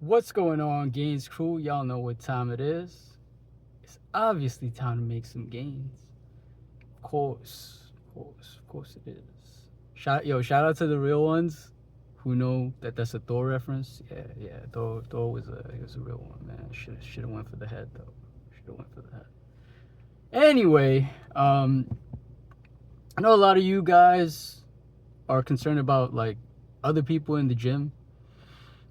What's going on, Gains crew? Y'all know what time it is. It's obviously time to make some gains. Of course it is. Shout out to the real ones who know that that's a Thor reference. Yeah. Thor was a real one, man. Should have went for the head though. Should have went for the head. Anyway, I know a lot of you guys are concerned about like other people in the gym.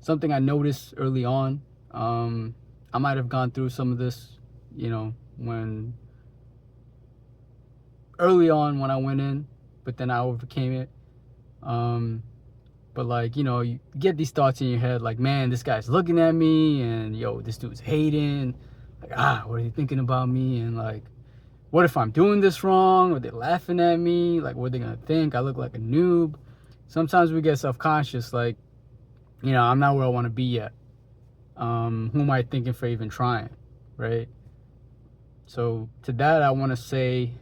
Something I noticed early on. I might have gone through some of this, when early on when I went in, but then I overcame it. But like, you get these thoughts in your head like, man, this guy's looking at me and this dude's hating. Like, what are they thinking about me? And like, what if I'm doing this wrong? Are they laughing at me? Like, what are they gonna think? I look like a noob. Sometimes we get self-conscious, like, I'm not where I want to be yet. Who am I thinking for even trying, right? So to that, I want to say,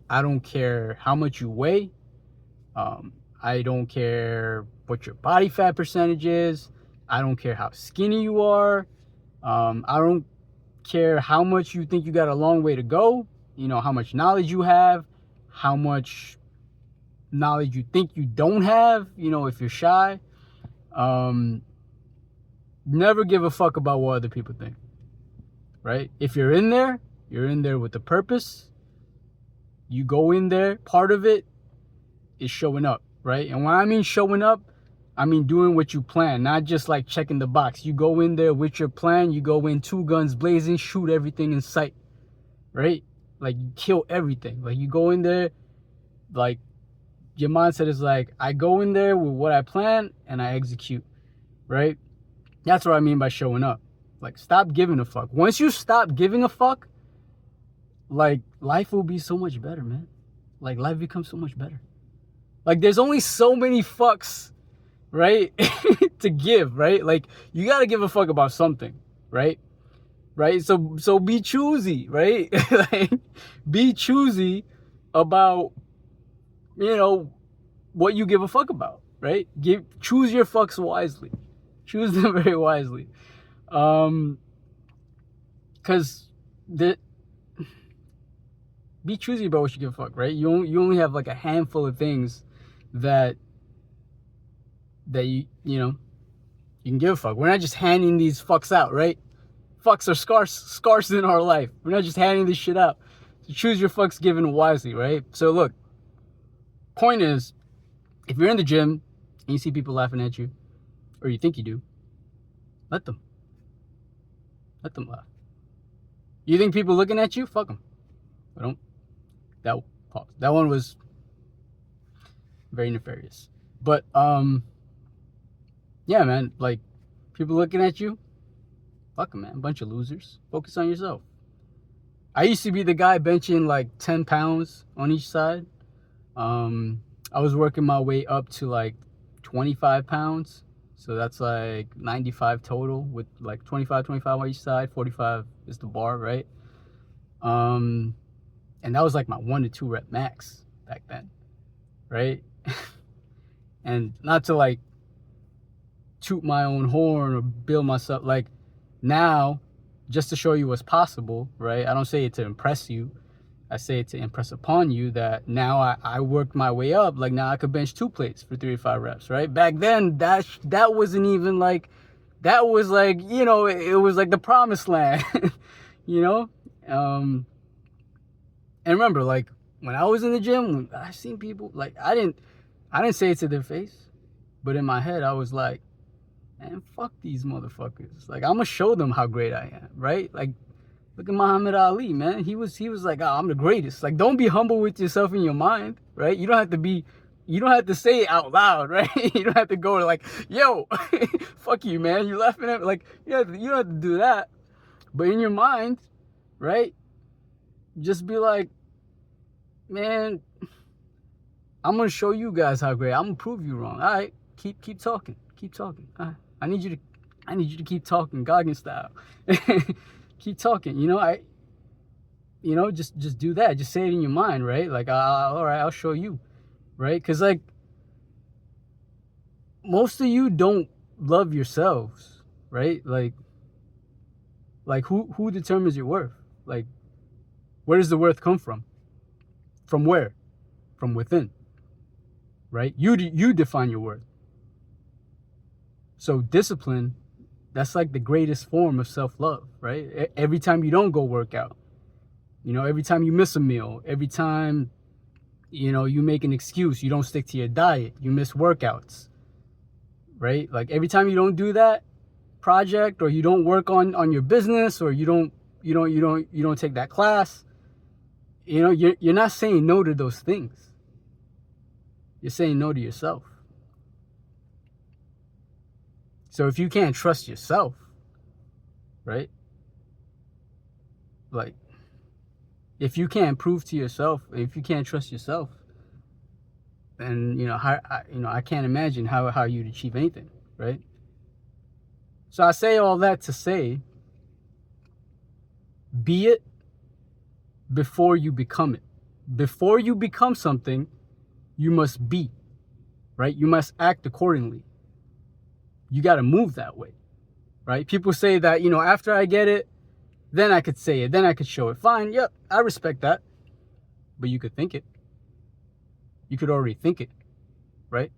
I don't care how much you weigh. I don't care what your body fat percentage is. I don't care how skinny you are. I don't care how much you think you got a long way to go. How much knowledge you have, how much knowledge you think you don't have, if you're shy. Never give a fuck about what other people think, right? If you're in there with a purpose. You go in there, part of it is showing up, right? And when I mean showing up, I mean doing what you plan, not just like checking the box. You go in there with your plan, you go in 2 guns blazing, shoot everything in sight, right? Like you kill everything. Like you go in there, like your mindset is like, I go in there with what I plan and I execute, right? That's what I mean by showing up. Like stop giving a fuck. Once you stop giving a fuck, like life will be so much better, man. Like life becomes so much better. Like there's only so many fucks, right? to give, right? Like you gotta give a fuck about something, right? Right? So be choosy, right? Like be choosy about, what you give a fuck about, right? Choose your fucks wisely. Choose them very wisely. Cause be choosy about what you give a fuck, right? You only have like a handful of things that you can give a fuck. We're not just handing these fucks out, right? Fucks are scarce in our life. We're not just handing this shit out. So choose your fucks given wisely, right? So look, point is, if you're in the gym and you see people laughing at you, or you think you do, let them laugh. You think people looking at you? Fuck them. I don't. That one was very nefarious. But yeah, man, like people looking at you, fuck them, man. Bunch of losers. Focus on yourself. I used to be the guy benching like 10 pounds on each side. I was working my way up to like 25 pounds. So that's like 95 total with like 25 on each side. 45 is the bar, right? And that was like my 1 to 2 rep max back then, right? And not to like toot my own horn or build myself, like now, just to show you what's possible, right? I don't say it to impress you. I say it to impress upon you that now I worked my way up. Like now I could bench 2 plates for 3 to 5 reps, right? Back then, that wasn't even like, that was like, it was like the promised land, And remember, like when I was in the gym, I seen people, like I didn't say it to their face, but in my head I was like, man, fuck these motherfuckers. Like I'm gonna show them how great I am, right? Like look at Muhammad Ali, man. He was like, I'm the greatest. Like don't be humble with yourself in your mind, right? You don't have to say it out loud, right? You don't have to go like, yo, fuck you, man. You laughing at me? Like you don't have to do that. But in your mind, right? Just be like, man, I'm gonna show you guys how great. I'm gonna prove you wrong. All right, keep talking. All right. I need you to keep talking, Goggin style. Keep talking. Just do that. Just say it in your mind, right? Like, all right, I'll show you, right? Because like most of you don't love yourselves, right? Like who determines your worth? Like, where does the worth come from? From where? From within, right? You define your worth. So discipline, that's like the greatest form of self-love, right? Every time you don't go work out, every time you miss a meal, every time, you make an excuse, you don't stick to your diet, you miss workouts, right? Like every time you don't do that project, or you don't work on your business, or you don't take that class, you're not saying no to those things. You're saying no to yourself. So if you can't trust yourself, right? Like, if you can't prove to yourself, if you can't trust yourself, then I can't imagine how you'd achieve anything, right? So I say all that to say, be it before you become it. Before you become something, you must be, right? You must act accordingly. You got to move that way, right? People say that, after I get it, then I could say it, then I could show it. Fine, yep, I respect that. But you could think it. You could already think it, right?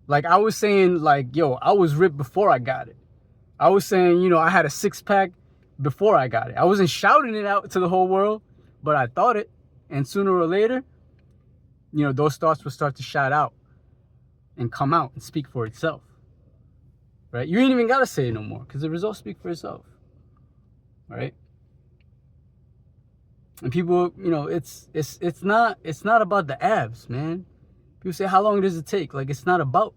Like I was saying, like, yo, I was ripped before I got it. I was saying, I had a 6-pack before I got it. I wasn't shouting it out to the whole world, but I thought it. And sooner or later, those thoughts will start to shout out and come out and speak for itself, right? You ain't even got to say it no more, because the results speak for itself, right? And people, it's not about the abs, man. People say, how long does it take? Like, it's not about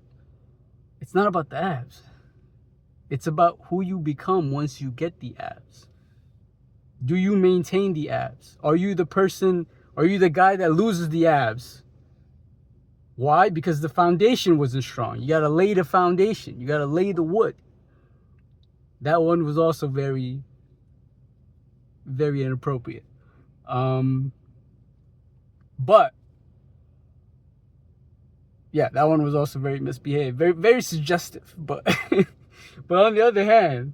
the abs. It's about who you become once you get the abs. Do you maintain the abs? Are you the guy that loses the abs? Why? Because the foundation wasn't strong. You got to lay the foundation. You got to lay the wood. That one was also very, very inappropriate. But yeah, that one was also very misbehaved, very, very suggestive. But but on the other hand,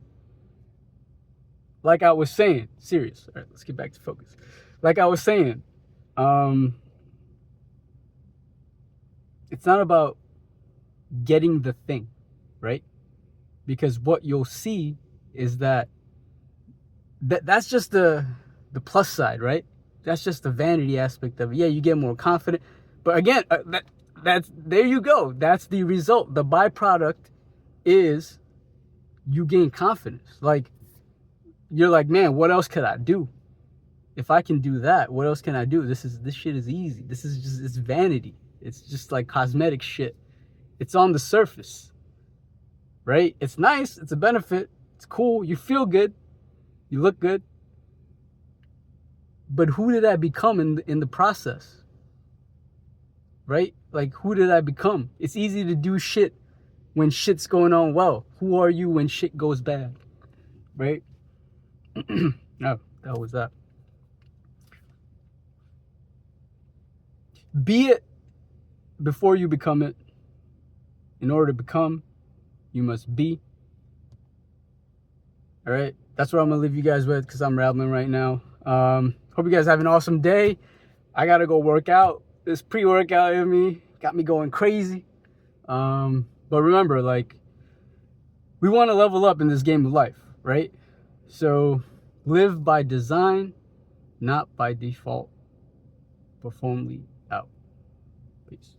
like I was saying, serious. All right, let's get back to focus. Like I was saying, it's not about getting the thing, right? Because what you'll see is that's just the plus side, right? That's just the vanity aspect of it. Yeah, you get more confident. But again, that's there you go. That's the result. The byproduct is you gain confidence. Like, you're like, man, what else could I do? If I can do that, what else can I do? This shit is easy. It's vanity. It's just like cosmetic shit. It's on the surface, right? It's nice. It's a benefit. It's cool. You feel good. You look good. But who did I become in the process? Right? Like, who did I become? It's easy to do shit when shit's going on well. Who are you when shit goes bad? Right? No, that was that. Be it before you become it. In order to become, you must be. All right? That's what I'm going to leave you guys with, because I'm rambling right now. Hope you guys have an awesome day. I got to go work out. This pre-workout in me got me going crazy. But remember, like, we want to level up in this game of life, right? So live by design, not by default. Performly out. Peace.